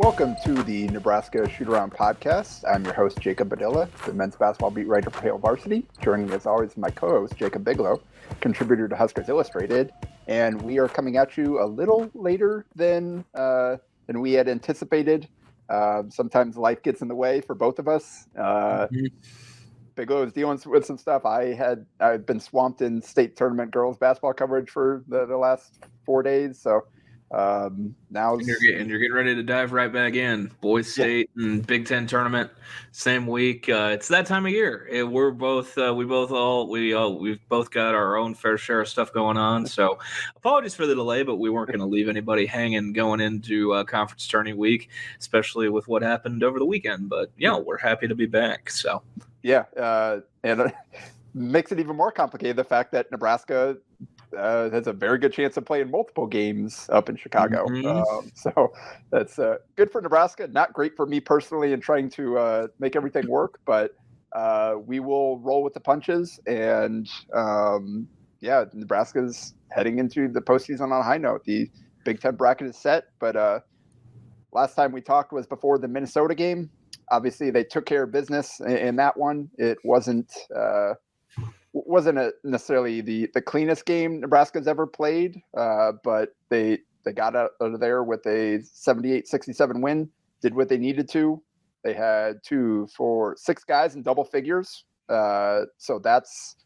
Welcome to the Nebraska Shootaround podcast. I'm your host, Jacob Bigelow, the men's basketball beat writer for Varsity. Joining me as always, my co-host, Jacob Bigelow, contributor to Huskers Illustrated. And we are coming at you a little later than we had anticipated. Sometimes life gets in the way for both of us. Bigelow was dealing with some stuff. I've been swamped in state tournament girls basketball coverage for the last 4 days. So now you're getting ready to dive right back in. Boys State and Big Ten tournament, same week. It's that time of year. We've both got our own fair share of stuff going on. So apologies for the delay, but we weren't going to leave anybody hanging going into conference tourney week, especially with what happened over the weekend. But we're happy to be back. So and makes it even more complicated the fact that Nebraska has a very good chance of playing multiple games up in Chicago. So that's good for Nebraska. Not great for me personally in trying to make everything work, but we will roll with the punches. And Nebraska's heading into the postseason on a high note. The Big Ten bracket is set, but last time we talked was before the Minnesota game. Obviously, they took care of business in that one. It wasn't necessarily the cleanest game Nebraska's ever played, but they got out of there with a 78-67 win, did what they needed to. They had 6 guys in double figures. So that's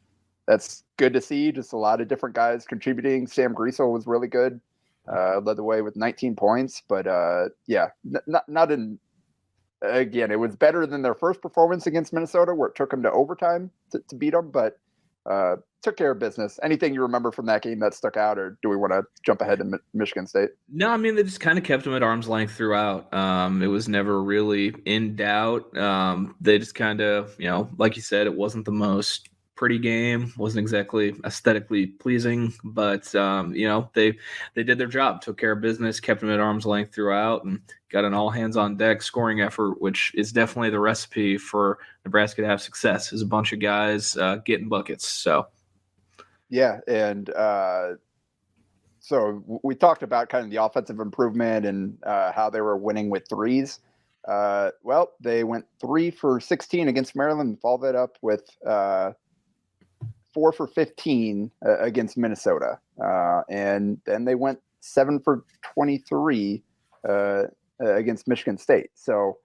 good to see. Just a lot of different guys contributing. Sam Griesel was really good. Led the way with 19 points, but not in. Again, it was better than their first performance against Minnesota, where it took them to overtime to beat them, but took care of business. Anything you remember from that game that stuck out, or do we want to jump ahead to Michigan State? No, I mean, they just kind of kept them at arm's length throughout. It was never really in doubt. They just kind of, like you said, it wasn't the most pretty game, wasn't exactly aesthetically pleasing, but they did their job, took care of business, kept them at arm's length throughout, and got an all hands on deck scoring effort, which is definitely the recipe for Nebraska to have success, is a bunch of guys getting buckets. So and so we talked about kind of the offensive improvement and how they were winning with threes. They went 3 for 16 against Maryland and followed that up with 4 for 15 against Minnesota. And then they went 7 for 23 against Michigan State. So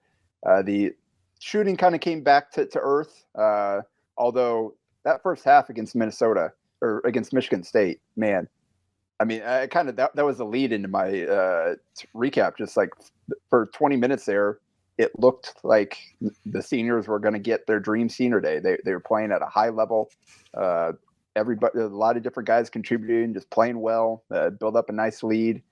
the shooting kind of came back to earth, although that first half against Minnesota or against Michigan State, man, I mean, I kind of that was the lead into my recap. Just like for 20 minutes there, it looked like the seniors were going to get their dream senior day. They were playing at a high level. Everybody, a lot of different guys contributing, just playing well, build up a nice lead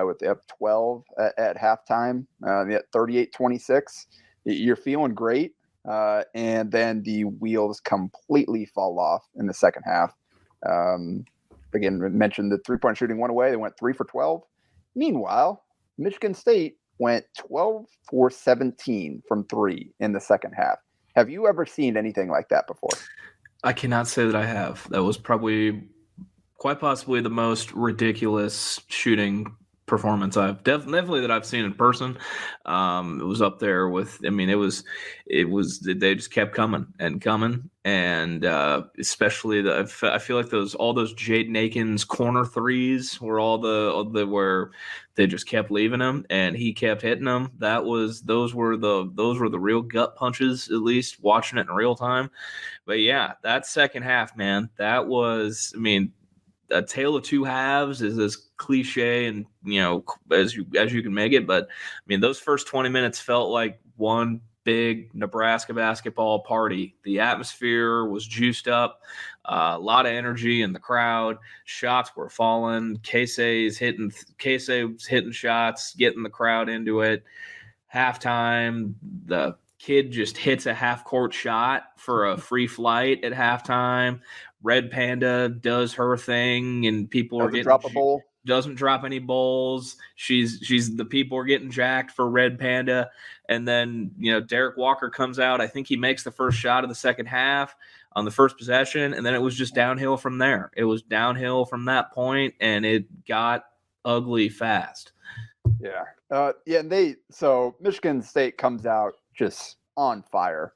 with up 12 at halftime, at 38-26. You're feeling great. And then the wheels completely fall off in the second half. Again, we mentioned the 3-point shooting went away. They went 3 for 12. Meanwhile, Michigan State went 12 for 17 from 3 in the second half. Have you ever seen anything like that before? I cannot say that I have. That was probably quite possibly the most ridiculous shooting performance I've definitely that I've seen in person. It was up there with, I mean, it was they just kept coming, and especially I feel like all those Jaden Akins corner threes were all the where they just kept leaving him and he kept hitting them. Those were the real gut punches, at least watching it in real time. But yeah, that second half, man, that was, I mean, a tale of two halves is as cliche and as you can make it, but I mean those first 20 minutes felt like one big Nebraska basketball party. The atmosphere was juiced up, a lot of energy in the crowd. Shots were falling. Casey's hitting shots, getting the crowd into it. Halftime, the kid just hits a half-court shot for a free flight at halftime. Red Panda does her thing, and people are getting doesn't drop any bowls. The people are getting jacked for Red Panda, and then Derek Walker comes out. I think he makes the first shot of the second half on the first possession, and then it was just downhill from there. It was downhill from that point, and it got ugly fast. Yeah. And Michigan State comes out just on fire.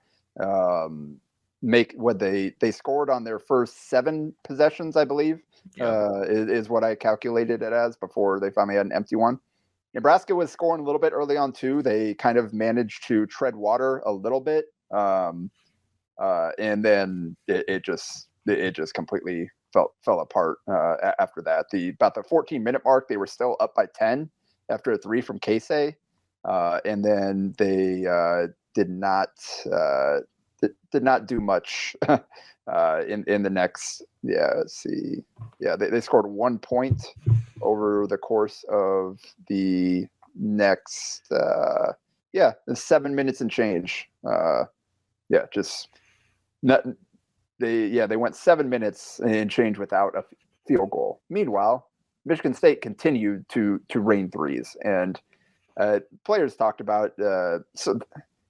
They scored on their first 7 possessions, I believe, is what I calculated it as before they finally had an empty one. Nebraska was scoring a little bit early on too. They kind of managed to tread water a little bit, and then it just completely fell apart after that. About the 14-minute mark, they were still up by 10 after a 3 from Casey, and then they did not do much in the next. Yeah, let's see. Yeah, they scored 1 point over the course of the next. 7 minutes and change. Just not. They went 7 minutes and change without a field goal. Meanwhile, Michigan State continued to rain threes, and players talked about. So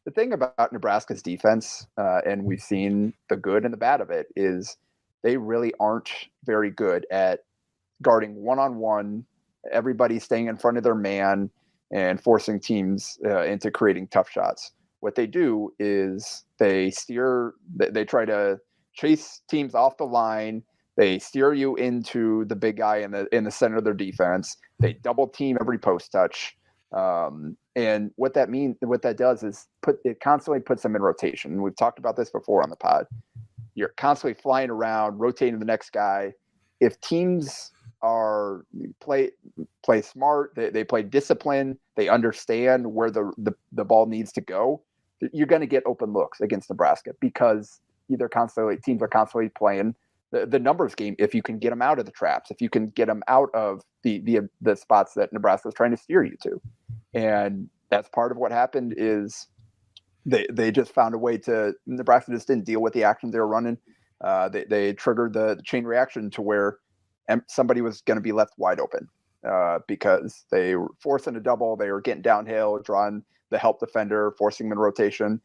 the thing about Nebraska's defense, and we've seen the good and the bad of it, is they really aren't very good at guarding one-on-one, everybody staying in front of their man and forcing teams into creating tough shots. What they do is they try to chase teams off the line. They steer you into the big guy in the center of their defense. They double team every post touch. And what that does is it constantly puts them in rotation. We've talked about this before on the pod. You're constantly flying around, rotating the next guy. If teams play smart, they play discipline, they understand where the ball needs to go, you're going to get open looks against Nebraska because teams are constantly playing the numbers game. If you can get them out of the traps, if you can get them out of the spots that Nebraska is trying to steer you to. And that's part of what happened is they just found a way to. Nebraska just didn't deal with the actions they were running. They triggered the chain reaction to where somebody was going to be left wide open because they were forcing a double. They were getting downhill, drawing the help defender, forcing them in rotation,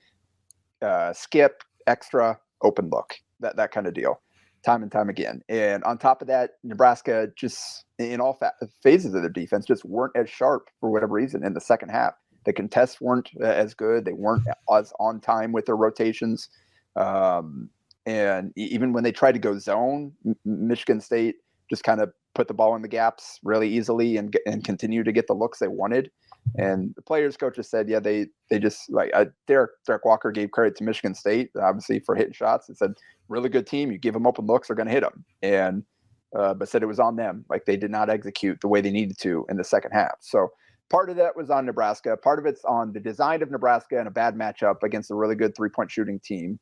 skip, extra, open look, that kind of deal, time and time again. And on top of that, Nebraska just in all phases of their defense just weren't as sharp for whatever reason in the second half. The contests weren't as good. They weren't as on time with their rotations. And even when they tried to go zone, Michigan State just kind of put the ball in the gaps really easily and continue to get the looks they wanted. And the players coaches said, yeah, they just like Derek Walker gave credit to Michigan State, obviously, for hitting shots. He said, really good team. You give them open looks, they're going to hit them. And but said it was on them. Like they did not execute the way they needed to in the second half. So part of that was on Nebraska. Part of it's on the design of Nebraska and a bad matchup against a really good 3-point shooting team.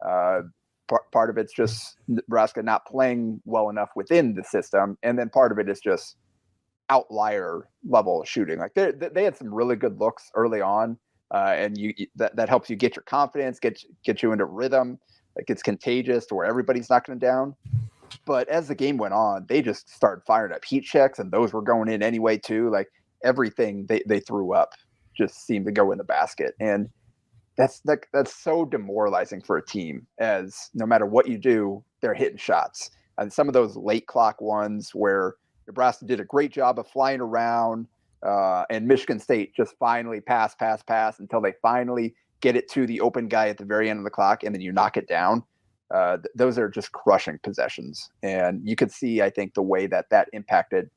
Part of it's just Nebraska not playing well enough within the system. And then part of it is just outlier level shooting. Like they had some really good looks early on. And that helps you get your confidence, get you into rhythm. Like it's contagious to where everybody's knocking it down. But as the game went on, they just started firing up heat checks, and those were going in anyway too. Like everything they threw up just seemed to go in the basket. And that's so demoralizing for a team, as no matter what you do, they're hitting shots. And some of those late clock ones where Nebraska did a great job of flying around, and Michigan State just finally pass until they finally get it to the open guy at the very end of the clock, and then you knock it down. Those are just crushing possessions. And you could see, I think, the way that impacted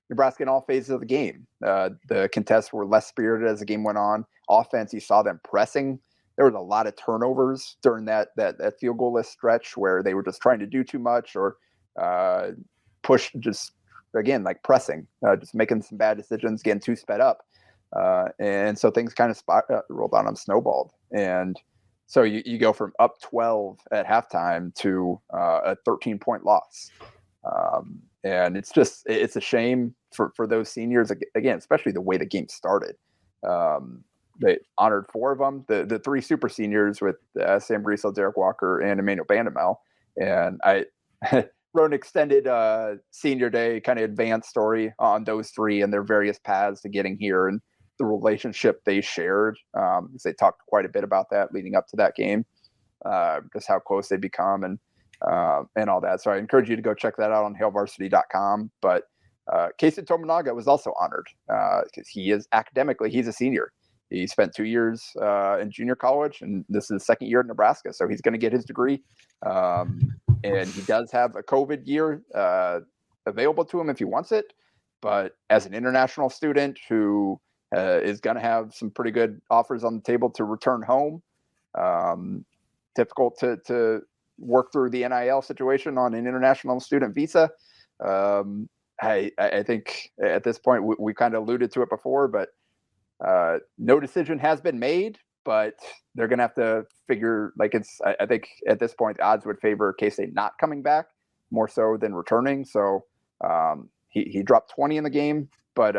Nebraska in all phases of the game. The contests were less spirited as the game went on. Offense, you saw them pressing. There was a lot of turnovers during that field goal-less stretch where they were just trying to do too much or push, just, again, like pressing, just making some bad decisions, getting too sped up. And so things kind of rolled on them, snowballed. And so you go from up 12 at halftime to a 13-point loss. And it's a shame for those seniors, again, especially the way the game started. They honored 4 of them, the 3 super seniors with Sam Griesel, Derek Walker, and Emmanuel Bandamel. And I wrote an extended senior day kind of advanced story on those 3 and their various paths to getting here and the relationship they shared. They talked quite a bit about that leading up to that game, just how close they become and all that. So I encourage you to go check that out on hailvarsity.com. But Casey Tominaga was also honored because he's a senior. He spent 2 years in junior college, and this is his second year at Nebraska, so he's going to get his degree. And he does have a COVID year available to him if he wants it. But as an international student who is going to have some pretty good offers on the table to return home, difficult to work through the NIL situation on an international student visa. I think at this point we kind of alluded to it before, but no decision has been made, but they're going to have to figure, I think at this point, the odds would favor K-State not coming back more so than returning. So he dropped 20 in the game, but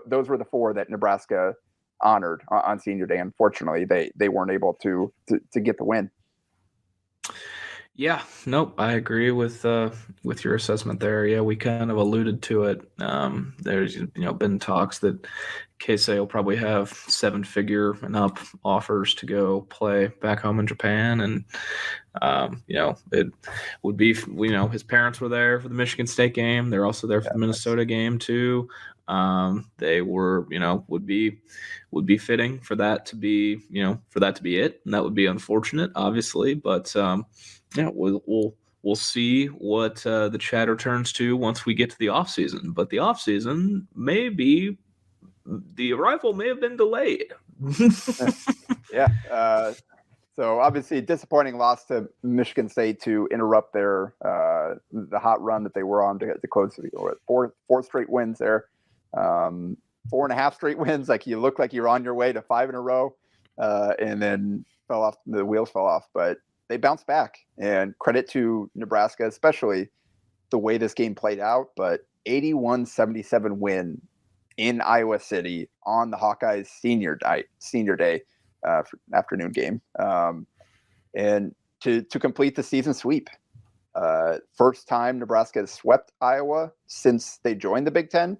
those were the 4 that Nebraska honored on senior day. Unfortunately, they weren't able to get the win. Yeah, nope, I agree with your assessment there. Yeah, we kind of alluded to it. There's been talks that K-State will probably have 7-figure and up offers to go play back home in Japan, and it would be his parents were there for the Michigan State game. They're also there for the Minnesota game too. They were would be fitting for that to be it, and that would be unfortunate, obviously, but. Yeah, we'll see what the chatter turns to once we get to the off season. But the off season the arrival may have been delayed. Yeah. So obviously, disappointing loss to Michigan State to interrupt their the hot run that they were on to close four straight wins there, 4.5 straight wins. Like you look like you're on your way to 5 in a row, and then the wheels fell off, but. They bounced back, and credit to Nebraska, especially the way this game played out. But 81-77 win in Iowa City on the Hawkeyes senior day afternoon game, and to complete the season sweep. First time Nebraska has swept Iowa since they joined the Big Ten.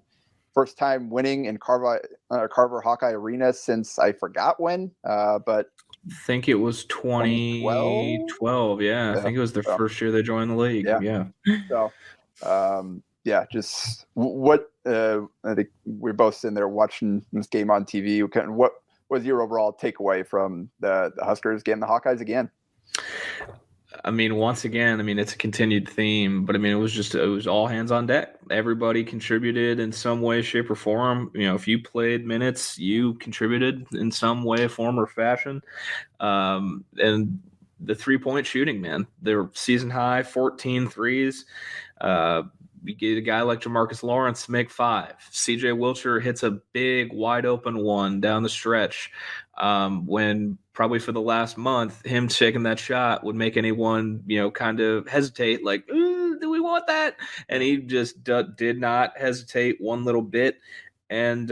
First time winning in Carver Hawkeye Arena since I forgot when, but. I think it was 2012. Yeah, I think it was their first year they joined the league. Yeah. So, just what I think we're both sitting there watching this game on TV. What was your overall takeaway from the Huskers getting the Hawkeyes again? I mean, once again, it's a continued theme, but it was all hands on deck. Everybody contributed in some way, shape, or form. If you played minutes, you contributed in some way, form, or fashion. And the 3-point shooting, man, they're season high, 14 threes. You get a guy like Jamarques Lawrence make 5. CJ Wilcher hits a big, wide open one down the stretch. When probably for the last month, him taking that shot would make anyone, kind of hesitate, like, do we want that? And he just did not hesitate one little bit, and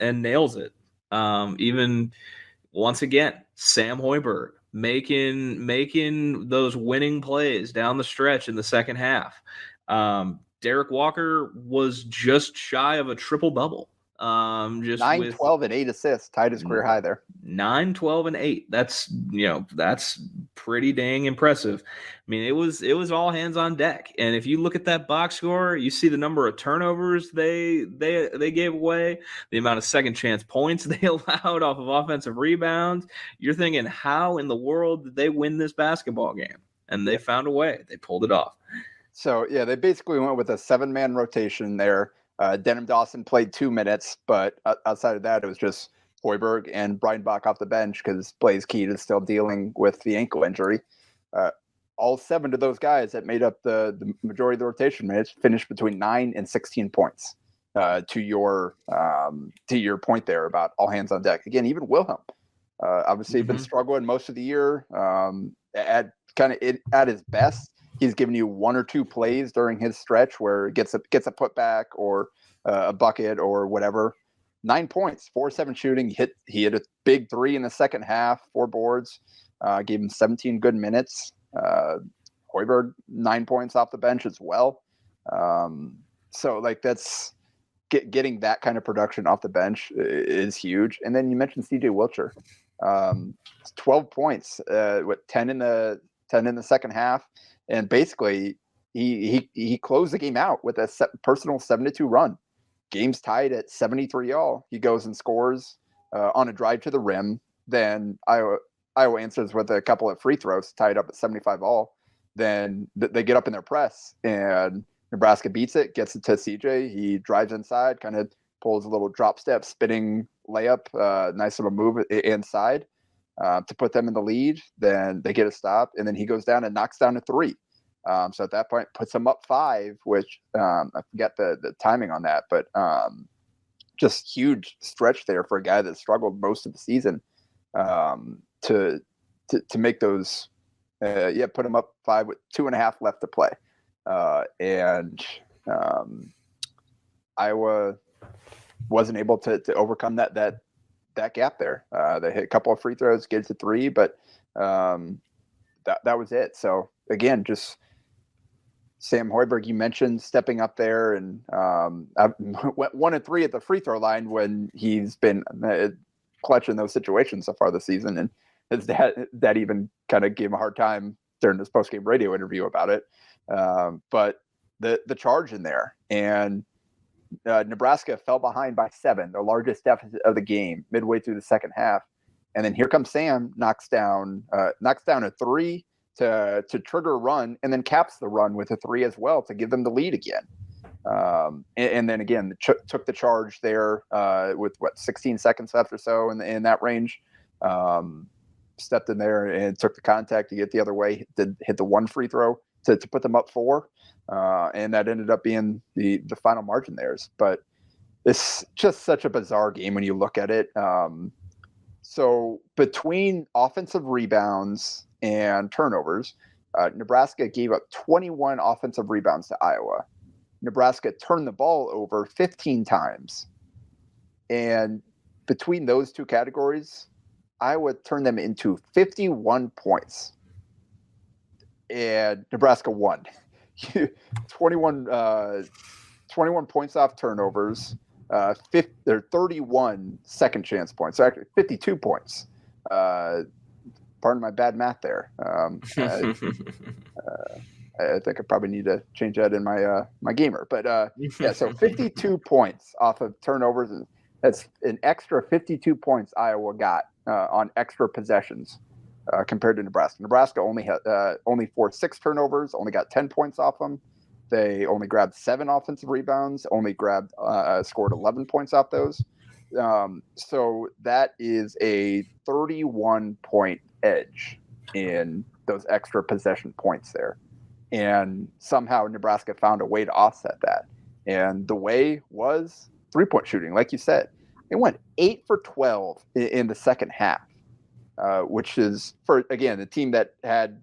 nails it. Even once again, Sam Hoiberg making those winning plays down the stretch in the second half. Derek Walker was just shy of a triple-double. 9, 12, and 8 assists, tied his career high there. 9, 12, and 8. That's pretty dang impressive. It was all hands on deck. And if you look at that box score, you see the number of turnovers they gave away, the amount of second chance points they allowed off of offensive rebounds. You're thinking, how in the world did they win this basketball game? And they found a way. They pulled it off. So, they basically went with a 7-man rotation there. Denham Dawson played 2 minutes, but outside of that, it was just Hoiberg and Brian Bach off the bench because Blaze Keat is still dealing with the ankle injury. All 7 of those guys that made up the majority of the rotation minutes finished between 9 and 16 points. To your point there about all hands on deck. Again, even Wilhelm, obviously been struggling most of the year. At his best, he's given you 1 or 2 plays during his stretch where it gets a putback or a bucket or whatever. 9 points, 4-7 shooting. He hit a big 3 in the second half, 4 boards. Gave him 17 good minutes. Hoiberg 9 points off the bench as well. So that's getting that kind of production off the bench is huge. And then you mentioned CJ Wilcher, 12 points, 10 in the second half. And basically he closed the game out with a personal 7-2 run. Game's tied at 73-all. He goes and scores on a drive to the rim. Then Iowa answers with a couple of free throws, tied up at 75-all. Then they get up in their press, and Nebraska beats it, gets it to CJ. He drives inside, kind of pulls a little drop step, spinning layup, nice little move inside to put them in the lead. Then they get a stop, and then he goes down and knocks down a three. So at that point, puts them up 5, which I forget the timing on that, but just huge stretch there for a guy that struggled most of the season to make those. Put him up 5 with 2.5 left to play, and Iowa wasn't able to overcome that gap there. They hit a couple of free throws, get it to 3, but that was it. So again, just Sam Hoiberg, you mentioned stepping up there, and I went 1 and 3 at the free throw line when he's been clutch in those situations so far this season, and his dad even kind of gave him a hard time during this post-game radio interview about it. But the charge in there, and Nebraska fell behind by 7, the largest deficit of the game, midway through the second half, and then here comes Sam, knocks down a 3 to trigger a run, and then caps the run with a 3 as well to give them the lead again. And then again, took the charge there with 16 seconds left or so in that range. Stepped in there and took the contact to get the other way. Hit the 1 free throw to put them up 4, and that ended up being the final margin theirs. But it's just such a bizarre game when you look at it. So between offensive rebounds and turnovers, Nebraska gave up 21 offensive rebounds to Iowa. Nebraska turned the ball over 15 times. And between those two categories, Iowa turned them into 51 points. And Nebraska won. 21 points off turnovers, 31 second chance points. So actually 52 points. Pardon my bad math there. I think I probably need to change that in my gamer. But so 52 points off of turnovers. And that's an extra 52 points Iowa got on extra possessions compared to Nebraska. Nebraska only forced 6 turnovers, only got 10 points off them. They only grabbed 7 offensive rebounds, scored 11 points off those. So that is a 31-point edge in those extra possession points there. And somehow Nebraska found a way to offset that. And the way was 3-point shooting. Like you said, it went 8 for 12 in the second half, which is, for, again, the team that had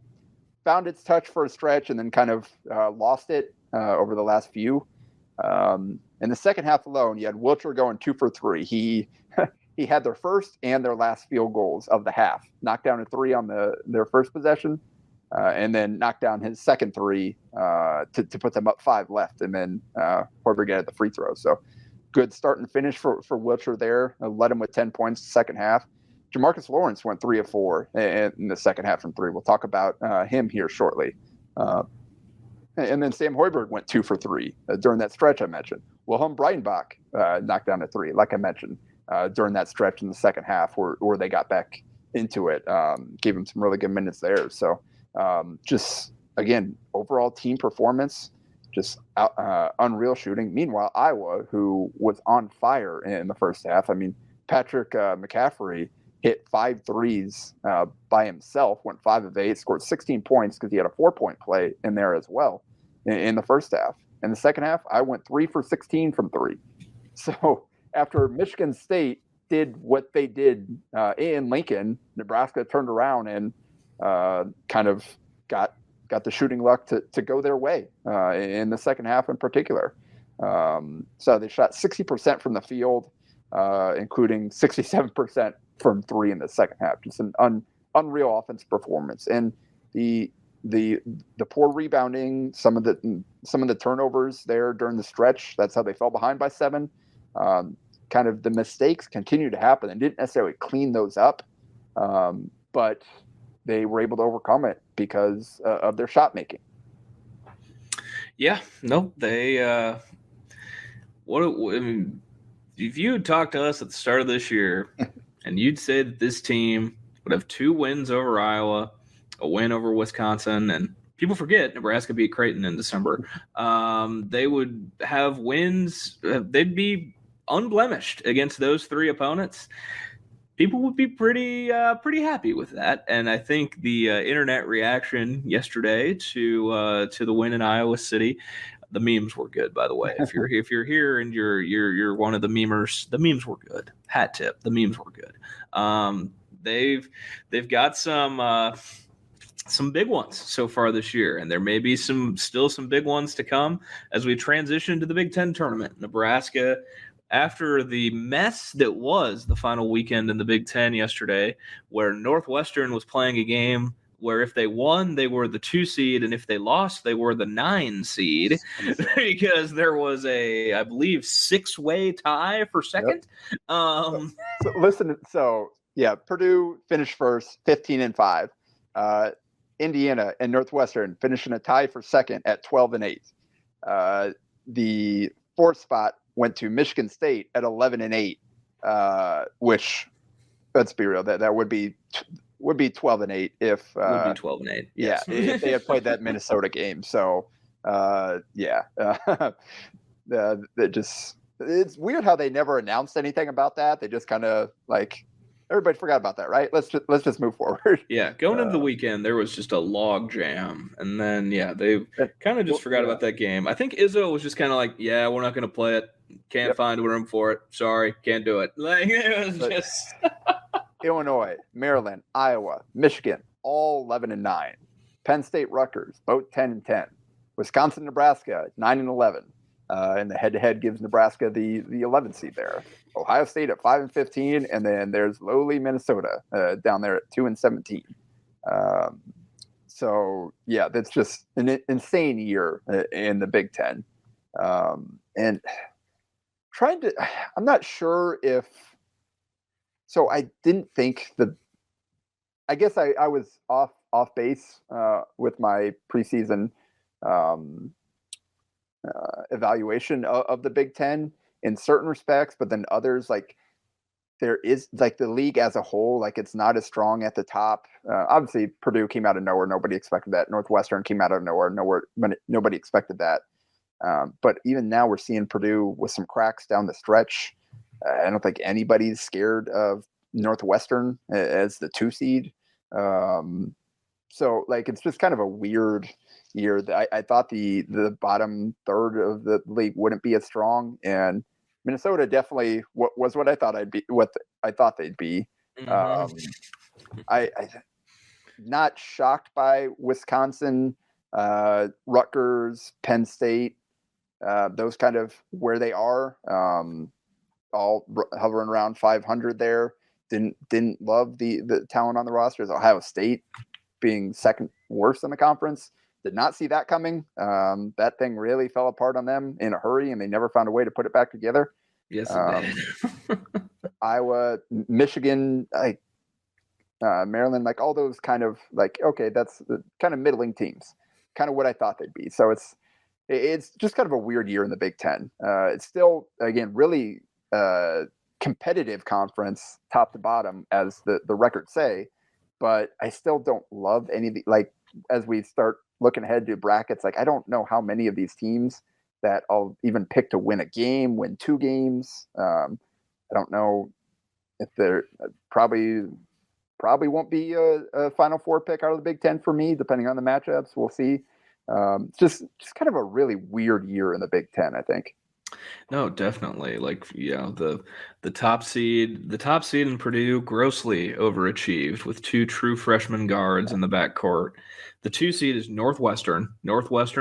found its touch for a stretch and then kind of lost it over the last few. In the second half alone, you had Wilcher going 2 for 3. He had their first and their last field goals of the half. Knocked down a 3 on their first possession, and then knocked down his second 3 to put them up 5 left, and then Hoiberg at the free throw. So good start and finish for Wilcher there. Led him with 10 points the second half. Jamarques Lawrence went 3 of 4 in the second half from 3. We'll talk about him here shortly. And then Sam Hoiberg went 2 for 3 during that stretch I mentioned. Wilhelm Breitenbach knocked down a 3, like I mentioned, during that stretch in the second half where they got back into it. Gave him some really good minutes there. So just, again, overall team performance, just unreal shooting. Meanwhile, Iowa, who was on fire in the first half, I mean, Patrick McCaffrey hit 5 threes by himself, went 5 of 8, scored 16 points because he had a 4-point play in there as well in the first half. In the second half, I went 3 for 16 from 3. So after Michigan State did what they did in Lincoln, Nebraska turned around and kind of got the shooting luck to go their way in the second half in particular. So they shot 60% from the field, including 67% from 3 in the second half. Just an unreal offense performance. And the poor rebounding, some of the turnovers there during the stretch, that's how they fell behind by 7. Kind of the mistakes continue to happen and didn't necessarily clean those up, but they were able to overcome it because of their shot making. Yeah, no, they. I mean, if you had talked to us at the start of this year, and you'd said that this team would have 2 wins over Iowa, a win over Wisconsin, and people forget Nebraska beat Creighton in December. They would have wins. They'd be unblemished against those 3 opponents. People would be pretty happy with that, and I think the internet reaction yesterday to the win in Iowa City, the memes were good. By the way, if you're here and you're one of the memers, the memes were good. Hat tip, the memes were good. They've got some big ones so far this year, and there may be still some big ones to come as we transition to the Big Ten tournament. Nebraska, after the mess that was the final weekend in the Big Ten yesterday, where Northwestern was playing a game where if they won, they were the 2 seed, and if they lost, they were the 9 seed, because there was a, I believe, 6-way tie for second. Yep. So Purdue finished first, 15-5. Indiana and Northwestern finishing a tie for second at 12-8. The 4th spot went to Michigan State at 11-8, which, let's be real, that would be 12-8 if would be 12-8. Yes. Yeah, if they had played that Minnesota game. So it's weird how they never announced anything about that. They just kind of like, everybody forgot about that, right? Let's just move forward. Yeah, going into the weekend, there was just a log jam, and then they kind of just forgot about that game. I think Izzo was just kind of like, "Yeah, we're not going to play it. Can't find a room for it. Sorry, can't do it." Like, it was just Illinois, Maryland, Iowa, Michigan, all 11-9. Penn State, Rutgers, both 10-10. Wisconsin, Nebraska, 9-11. And the head-to-head gives Nebraska the 11th seed there. Ohio State at 5-15, and then there's lowly Minnesota down there at 2-17. So that's just an insane year in the Big Ten. And I'm not sure if. So I didn't think I guess I was off base with my preseason evaluation of the Big Ten in certain respects, but then others, like there is like the league as a whole, like it's not as strong at the top. Obviously, Purdue came out of nowhere; nobody expected that. Northwestern came out of nowhere; nobody expected that. But even now, we're seeing Purdue with some cracks down the stretch. I don't think anybody's scared of Northwestern as the 2 seed. So like it's just kind of a weird year. I thought the bottom third of the league wouldn't be as strong, and Minnesota definitely was what I thought they'd be. Mm-hmm. I not shocked by Wisconsin, Rutgers, Penn State, those kind of where they are, all hovering around 500 there. Didn't love the talent on the rosters. Ohio State being second worst in the conference. Did not see that coming. That thing really fell apart on them in a hurry, and they never found a way to put it back together. Yes, it did. Iowa, Michigan, Maryland, like all those kind of like, okay, that's the kind of middling teams, kind of what I thought they'd be. So it's just kind of a weird year in the Big Ten. It's still, again, really competitive conference, top to bottom, as the records say, but I still don't love any of the, like, as we start looking ahead to brackets, like I don't know how many of these teams that I'll even pick to win a game, win 2 games. I don't know if they're probably won't be a Final Four pick out of the Big Ten for me, depending on the matchups. We'll see. Just kind of a really weird year in the Big Ten, I think. No, definitely. Like, the top seed in Purdue grossly overachieved with 2 true freshman guards in the backcourt. The 2 seed is Northwestern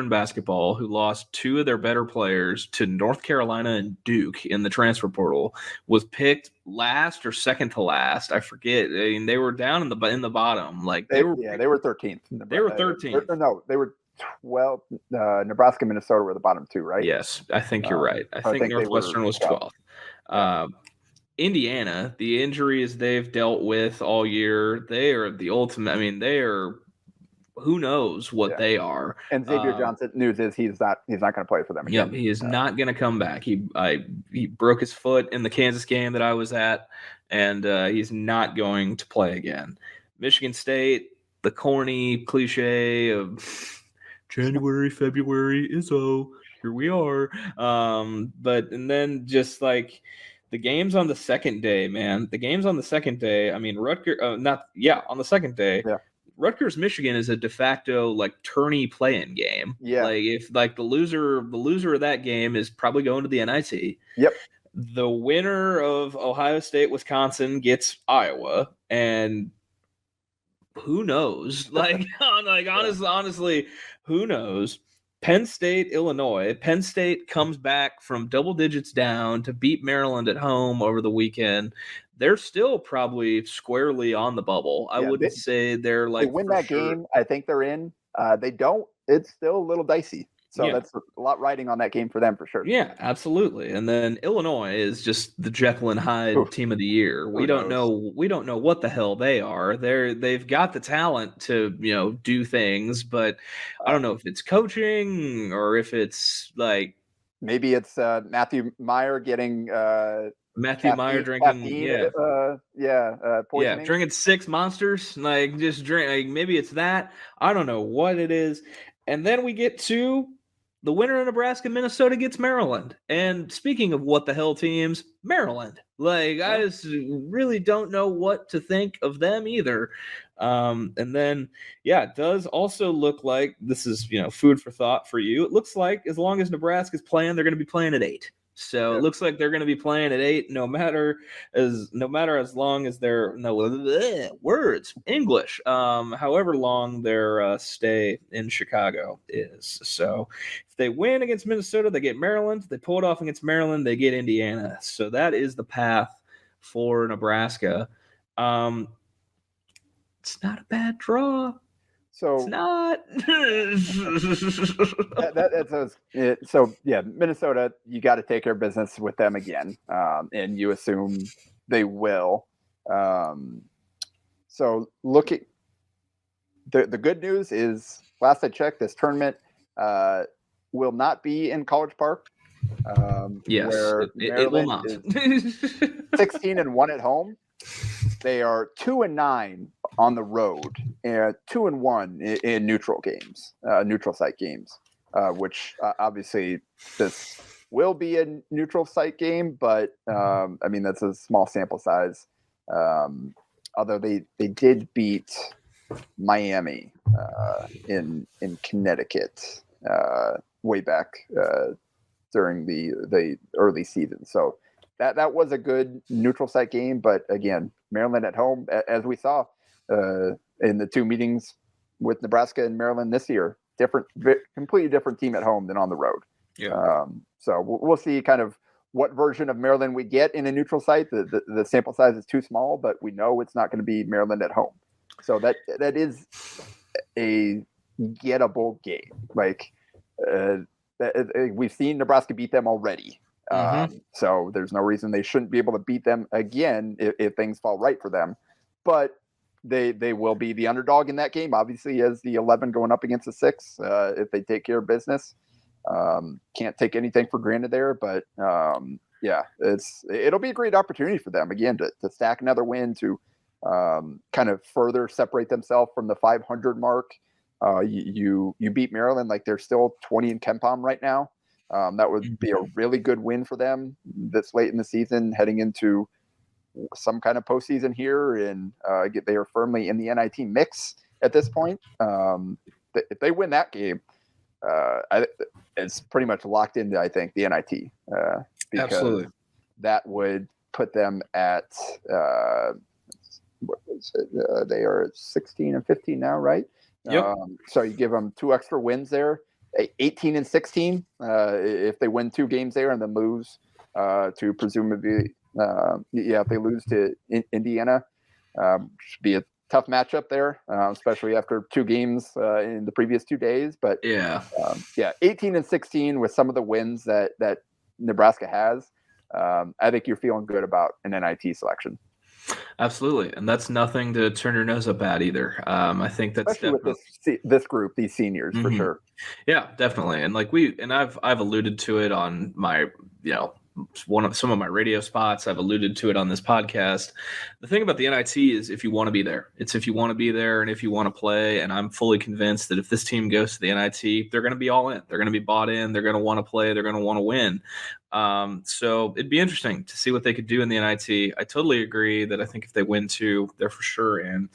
basketball, who lost 2 of their better players to North Carolina and Duke in the transfer portal, was picked last or second to last. I forget. I mean, they were down in the bottom. Like they were 13th. They were 13th. No, they were 12. Nebraska, Minnesota were the bottom 2, right? Yes, I think you're right. I think Northwestern was 12th. Indiana, the injuries they've dealt with all year, they are the ultimate. I mean, they are who knows what they are. And Xavier Johnson, news is he's not going to play for them again. Yep, he is not going to come back. He broke his foot in the Kansas game that I was at, and he's not going to play again. Michigan State, the corny cliche of January, February, Izzo, here we are. And then just like the games on the second day, man. The games on the second day. I mean, Rutgers. On the second day. Yeah. Rutgers, Michigan is a de facto like tourney play-in game. Yeah. Like if like the loser of that game is probably going to the NIT. Yep. The winner of Ohio State, Wisconsin gets Iowa, and who knows? Honestly, who knows? Penn State, Illinois. Penn State comes back from double digits down to beat Maryland at home over the weekend. They're still probably squarely on the bubble. I wouldn't say they're like. They win that game, I think they're in. They don't. It's still a little dicey. So that's a lot riding on that game for them for sure. Yeah, absolutely. And then Illinois is just the Jekyll and Hyde team of the year. We don't know what the hell they are. They've got the talent to, do things, but I don't know if it's coaching or if it's like maybe it's Matthew Meyer getting Meyer drinking poisoning. Drinking 6 Monsters, like just drink, like maybe it's that. I don't know what it is. And then we get to the winner of Nebraska, Minnesota gets Maryland. And speaking of what the hell teams, Maryland. Like, I just really don't know what to think of them either. And then, it does also look like this is, food for thought for you. It looks like as long as Nebraska's playing, they're going to be playing at 8. So it looks like they're going to be playing at 8, no matter as long as they're English, however long their stay in Chicago is. So if they win against Minnesota, they get Maryland. If they pull it off against Maryland, they get Indiana. So that is the path for Nebraska. It's not a bad draw. So it's not. Minnesota, you got to take care of business with them again, and you assume they will. So look at the good news is, last I checked, this tournament will not be in College Park. Yes, it will not. 16-1 at home. They are 2-9 on the road and 2-1 in neutral games, neutral site games, which obviously this will be a neutral site game, but that's a small sample size. Although they did beat Miami in Connecticut way back during the early season, so. That was a good neutral site game, but again, Maryland at home, as we saw in the 2 meetings with Nebraska and Maryland this year, completely different team at home than on the road. Yeah. So we'll see kind of what version of Maryland we get in a neutral site. The sample size is too small, but we know it's not going to be Maryland at home. So that is a gettable game. Like we've seen Nebraska beat them already. So there's no reason they shouldn't be able to beat them again if things fall right for them. But they will be the underdog in that game, obviously, as the 11 going up against the 6 if they take care of business. Can't take anything for granted there, but it'll be a great opportunity for them again to stack another win, to kind of further separate themselves from the 500 mark. You beat Maryland, like they're still 20 in KenPom right now. That would be a really good win for them this late in the season, heading into some kind of postseason here, and they are firmly in the NIT mix at this point. If they win that game, it's pretty much locked into, I think, the NIT. Because absolutely, that would put them at what was it? They are at 16 and 15 now, right? Yep. So you give them 2 extra wins there. 18 and 16 if they win 2 games there and then lose to presumably if they lose to Indiana, should be a tough matchup there, especially after 2 games in the previous 2 days. But 18 and 16 with some of the wins that Nebraska has, I think you're feeling good about an NIT selection. Absolutely, and that's nothing to turn your nose up at either. I think that's Especially with definitely this group, these seniors for sure. Yeah, definitely. And like I've alluded to it on my, you know, some of my radio spots. I've alluded to it on this podcast. The thing about the NIT is if you want to be there. It's if you want to be there and if you want to play. And I'm fully convinced that if this team goes to the NIT, they're going to be all in. They're going to be bought in. They're going to want to play. They're going to want to win. So it'd be interesting to see what they could do in the NIT. I totally agree that I think if they win two, they're for sure in.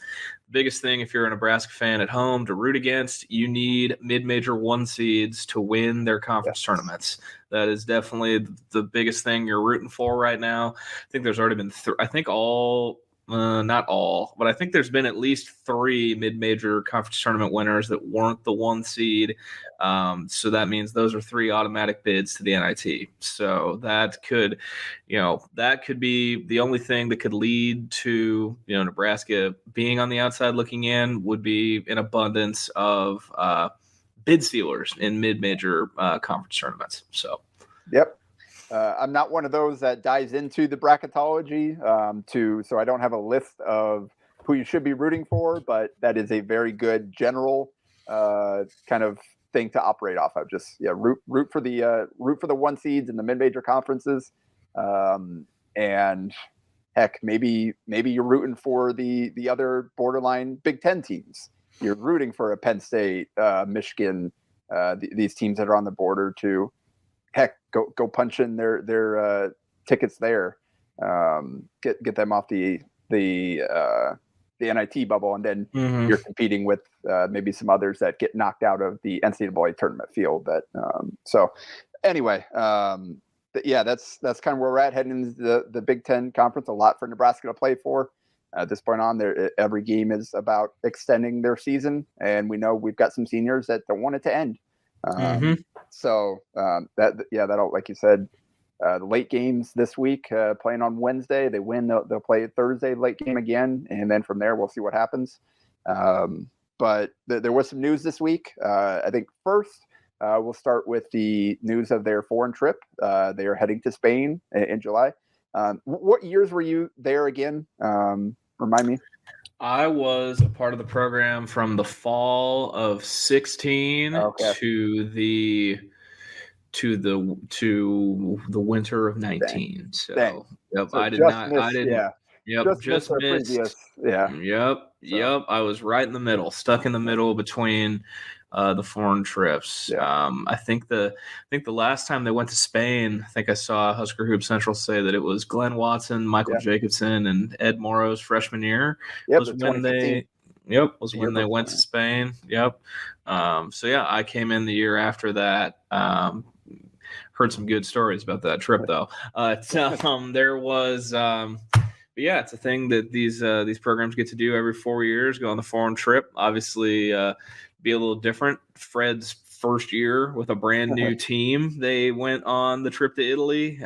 Biggest thing if you're a Nebraska fan at home to root against, you need mid-major one seeds to win their conference tournaments. That is definitely the biggest thing you're rooting for right now. I think there's already been not all, but I think there's been at least 3 mid-major conference tournament winners that weren't the 1 seed. So that means those are 3 automatic bids to the NIT. So that could be the only thing that could lead to, Nebraska being on the outside looking in would be an abundance of bid sealers in mid-major conference tournaments. So, yep. I'm not one of those that dives into the bracketology so I don't have a list of who you should be rooting for, but that is a very good general kind of thing to operate off of. Just root for the 1 seeds in the mid-major conferences, and heck, maybe you're rooting for the other borderline Big Ten teams. You're rooting for a Penn State, Michigan, these teams that are on the border to. Heck, go punch in their tickets there. Get them off the NIT bubble, and then you're competing with maybe some others that get knocked out of the NCAA tournament field. So anyway, that's kind of where we're at heading into the Big Ten conference. A lot for Nebraska to play for. At this point on, every game is about extending their season, and we know we've got some seniors that don't want it to end. So that'll, like you said, the late games this week, playing on Wednesday, they win, they'll play Thursday late game again. And then from there, we'll see what happens. But there was some news this week. I think first we'll start with the news of their foreign trip. They are heading to Spain in July. What years were you there again? Remind me. I was a part of the program from the fall of 16 to the winter of 19. So yep, so I did not. Missed, I didn't. Yeah. Yep, just missed. Previous, yeah. Yep. I was right in the middle, stuck in the middle between the foreign trips. Yeah. I think the last time they went to Spain, I think I saw Husker Hoop Central say that it was Glenn Watson, Michael Jacobson, and Ed Morrow's freshman year. Was when they went to Spain. Yep. So yeah, I came in the year after that. Heard some good stories about that trip though. There was. But yeah, it's a thing that these programs get to do every 4 years. Go on the foreign trip. Obviously, be a little different. Fred's first year with a brand new team, they went on the trip to Italy.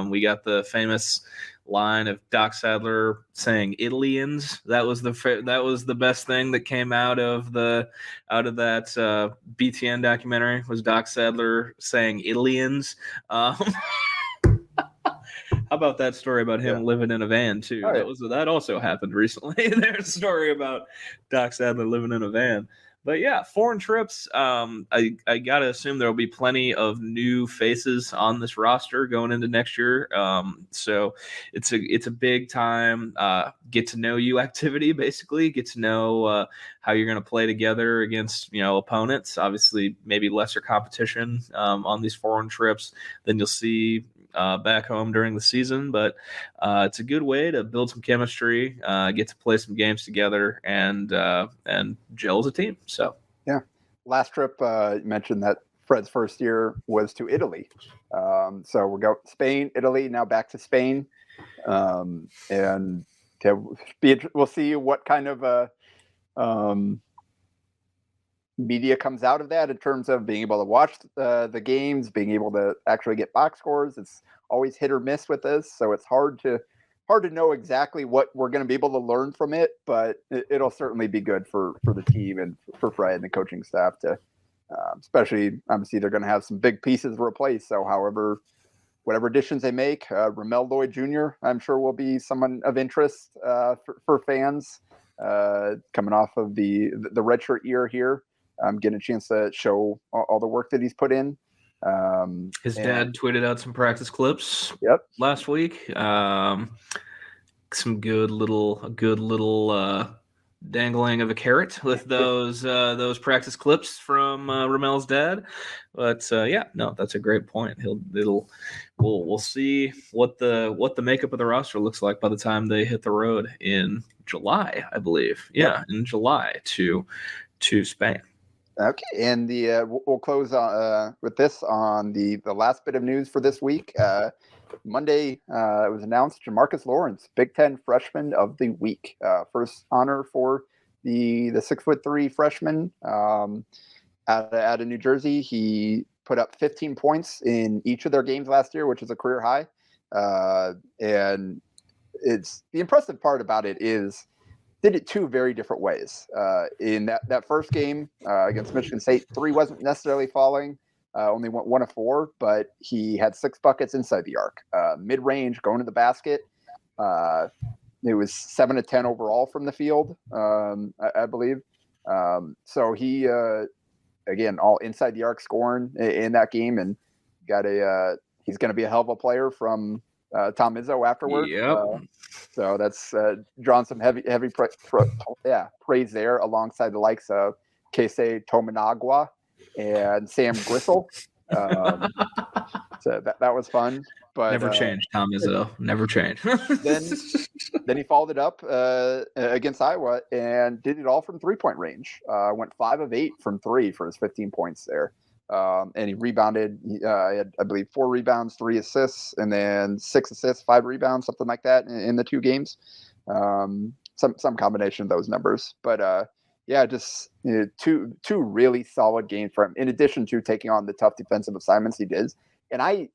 We got the famous line of Doc Sadler saying "Italians." That was the best thing that came out of that BTN documentary was Doc Sadler saying "Italians." How about that story about him living in a van too? That also happened recently. There's a story about Doc Sadler living in a van. But yeah, foreign trips. I gotta assume there will be plenty of new faces on this roster going into next year. So it's a big time get to know you activity. Basically, get to know how you're going to play together against opponents. Obviously, maybe lesser competition on these foreign trips than you'll see back home during the season, but it's a good way to build some chemistry, get to play some games together, and gel as a team. So yeah, last trip you mentioned that Fred's first year was to Italy, so we'll go Spain, Italy, now back to Spain, and we'll see what kind of media comes out of that in terms of being able to watch the games, being able to actually get box scores. It's always hit or miss with this, so it's hard to know exactly what we're going to be able to learn from it, but it'll certainly be good for the team and for Fred and the coaching staff to especially, obviously they're going to have some big pieces to replace, so however whatever additions they make. Ramel Lloyd Jr., I'm sure, will be someone of interest for fans coming off of the redshirt year here. Getting a chance to show all the work that he's put in. His dad tweeted out some practice clips last week. Some good little dangling of a carrot with those practice clips from Ramel's dad. But that's a great point. We'll see what the makeup of the roster looks like by the time they hit the road in July, I believe. Yeah, in July to Spain. Okay, and we'll close with this on the last bit of news for this week. Monday, it was announced Jamarques Lawrence, Big Ten Freshman of the Week. First honor for the 6'3" freshman out of New Jersey. He put up 15 points in each of their games last year, which is a career high. And it's the impressive part about it is did it two very different ways. In that first game against Michigan State, 3 wasn't necessarily falling. Only went 1 of 4, but he had 6 buckets inside the arc. Mid-range, going to the basket. It was 7 of 10 overall from the field, I believe. So he, again, all inside the arc scoring in that game, and he's going to be a hell of a player from Tom Izzo afterward. Yep. So that's drawn some heavy praise there, alongside the likes of Keisei Tominagua and Sam Gristle. So that was fun. But never changed, Tom Izzo. Never changed. then he followed it up against Iowa and did it all from 3-point range. Went 5 of 8 from 3 for his 15 points there. And he rebounded. He had, I believe, 4 rebounds, 3 assists, and then 6 assists, 5 rebounds, something like that in the 2 games. Some combination of those numbers. But just two really solid games for him, in addition to taking on the tough defensive assignments he did. And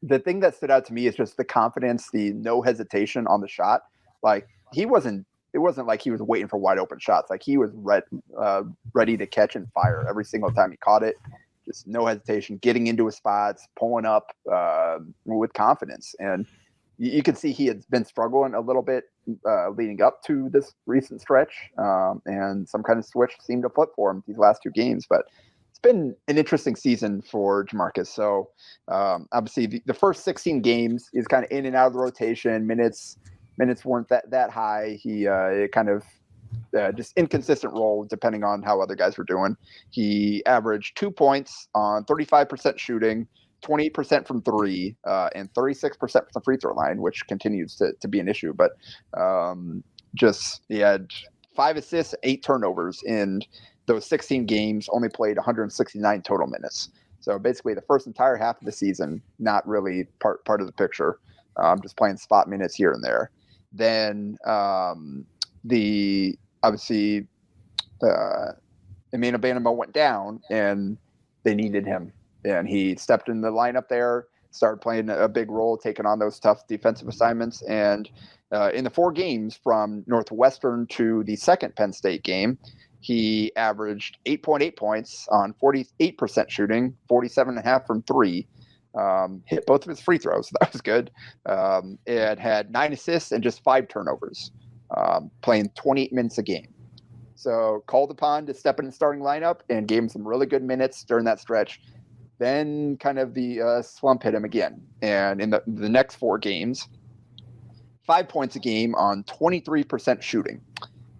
the thing that stood out to me is just the confidence, the no hesitation on the shot. Like it wasn't like he was waiting for wide open shots. Like he was ready to catch and fire every single time he caught it. Just no hesitation, getting into his spots, pulling up with confidence. And you can see he had been struggling a little bit leading up to this recent stretch, and some kind of switch seemed to flip for him these last 2 games. But it's been an interesting season for Jamarques. So obviously the first 16 games is kind of in and out of the rotation. Minutes weren't that high. He kind of just inconsistent role depending on how other guys were doing. He averaged 2 points on 35% shooting, 28% from 3, and 36% from the free throw line, which continues to be an issue. But he had 5 assists, 8 turnovers in those 16 games, only played 169 total minutes. So basically the first entire half of the season, not really part of the picture, just playing spot minutes here and there. Then Emmanuel Banamo went down and they needed him. And he stepped in the lineup there, started playing a big role, taking on those tough defensive assignments. And in the 4 games from Northwestern to the second Penn State game, he averaged 8.8 points on 48% shooting, 47.5 from 3. Hit both of his free throws. So that was good. And had 9 assists and just 5 turnovers, playing 28 minutes a game. So called upon to step in the starting lineup and gave him some really good minutes during that stretch. Then kind of the slump hit him again. And in the next 4 games, 5 points a game on 23% shooting.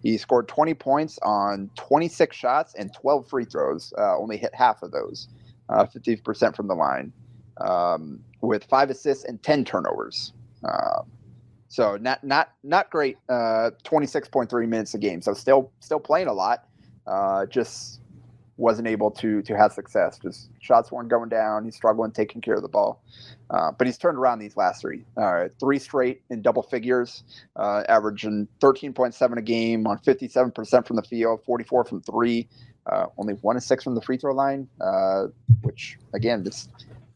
He scored 20 points on 26 shots and 12 free throws, only hit half of those, 50% from the line, with 5 assists and 10 turnovers. So not great, 26.3 minutes a game. So still playing a lot, just wasn't able to have success. Just shots weren't going down. He's struggling taking care of the ball. But he's turned around these last 3. 3 straight in double figures, averaging 13.7 a game on 57% from the field, 44 from 3, only 1 of 6 from the free throw line, which, again, it's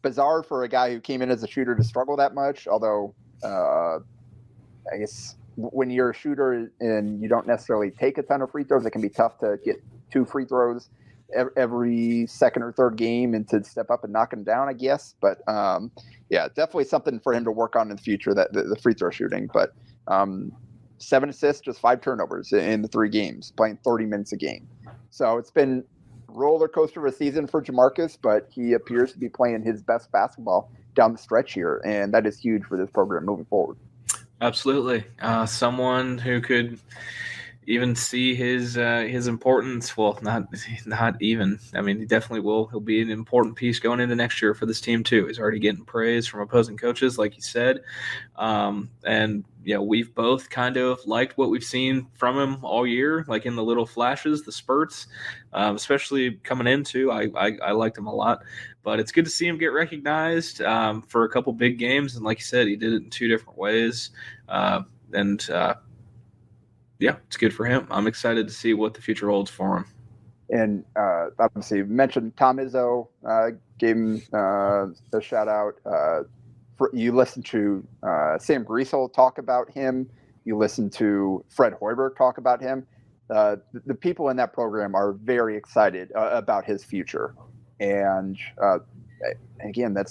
bizarre for a guy who came in as a shooter to struggle that much. Although I guess when you're a shooter and you don't necessarily take a ton of free throws, it can be tough to get 2 free throws every second or third game and to step up and knock him down, I guess. But yeah, definitely something for him to work on in the future, that the free throw shooting. But 7 assists, just 5 turnovers in the 3 games, playing 30 minutes a game. So it's been roller coaster of a season for Jamarques, but he appears to be playing his best basketball down the stretch here, and that is huge for this program moving forward. Absolutely. Someone who could even see his importance. Well, not even. I mean, he definitely will. He'll be an important piece going into next year for this team too. He's already getting praise from opposing coaches, like you said, and we've both kind of liked what we've seen from him all year, like in the little flashes, the spurts, especially coming into. I liked him a lot, but it's good to see him get recognized for a couple big games, and like you said, he did it in 2 different ways, yeah, it's good for him. I'm excited to see what the future holds for him. And obviously, you mentioned Tom Izzo, gave him a shout out. You listen to Sam Griesel talk about him. You listen to Fred Hoiberg talk about him. The people in that program are very excited about his future. And again, that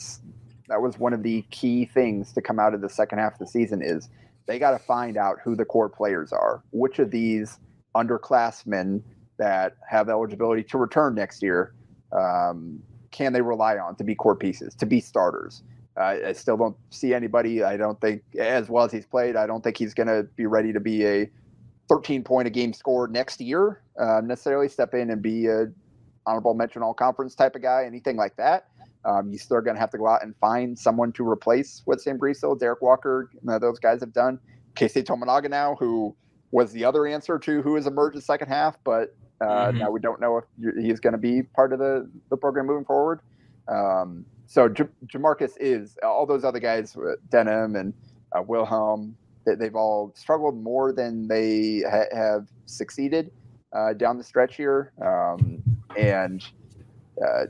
was one of the key things to come out of the second half of the season is they got to find out who the core players are. Which of these underclassmen that have eligibility to return next year can they rely on to be core pieces, to be starters? I still don't see anybody. I don't think, as well as he's played, I don't think he's going to be ready to be a 13-point-a-game scorer next year, necessarily step in and be a honorable mention all-conference type of guy, anything like that. You're still going to have to go out and find someone to replace what Sam Griesel, Derek Walker, those guys have done. Casey Tominaga now, who was the other answer to who has emerged in the second half, but now we don't know if he's going to be part of the program moving forward. So Jamarques is, all those other guys, Denham and Wilhelm, they've all struggled more than they have succeeded down the stretch here.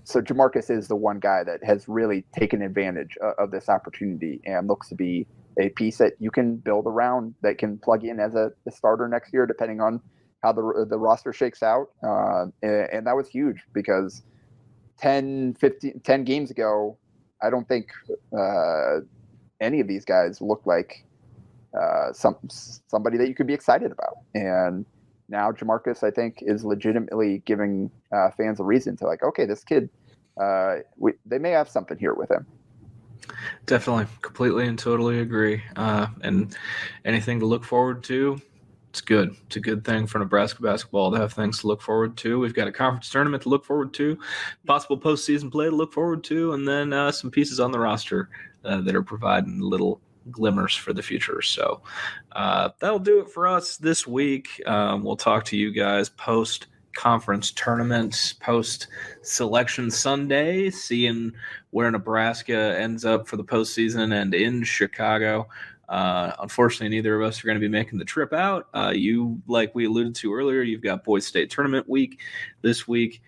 So Jamarques is the one guy that has really taken advantage of this opportunity and looks to be a piece that you can build around, that can plug in as a starter next year, depending on how the roster shakes out. And that was huge because 10 games ago, I don't think any of these guys looked like somebody that you could be excited about. And now Jamarques, I think, is legitimately giving fans a reason to okay, this kid, they may have something here with him. Definitely, completely and totally agree. And anything to look forward to, it's good. It's a good thing for Nebraska basketball to have things to look forward to. We've got a conference tournament to look forward to, possible postseason play to look forward to, and then some pieces on the roster that are providing little glimmers for the future. So that'll do it for us this week. We'll talk to you guys post conference tournaments, post selection Sunday, seeing where Nebraska ends up for the postseason and in Chicago. Unfortunately, neither of us are going to be making the trip out. You, like we alluded to earlier, you've got Boys State Tournament week this week.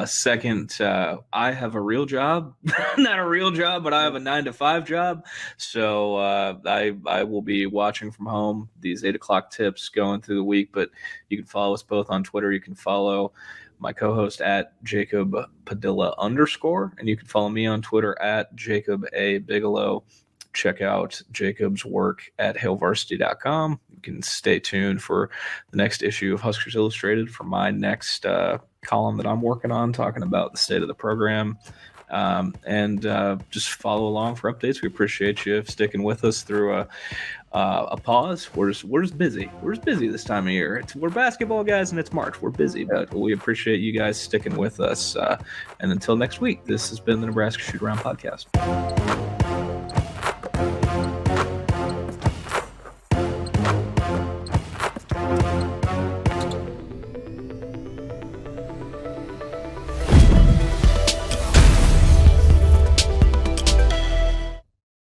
Second, I have a real job, not a real job, but I have a 9-to-5 job. So I will be watching from home these 8:00 tips going through the week, but you can follow us both on Twitter. You can follow my co-host at Jacob Padilla _, and you can follow me on Twitter at Jacob A. Bigelow. Check out Jacob's work at hailvarsity.com. You can stay tuned for the next issue of Huskers Illustrated for my next column that I'm working on, talking about the state of the program. And just follow along for updates. We appreciate you sticking with us through a pause. We're just busy. We're just busy this time of year. We're basketball guys and it's March. We're busy, but we appreciate you guys sticking with us. And until next week, this has been the Nebraska Shootaround podcast.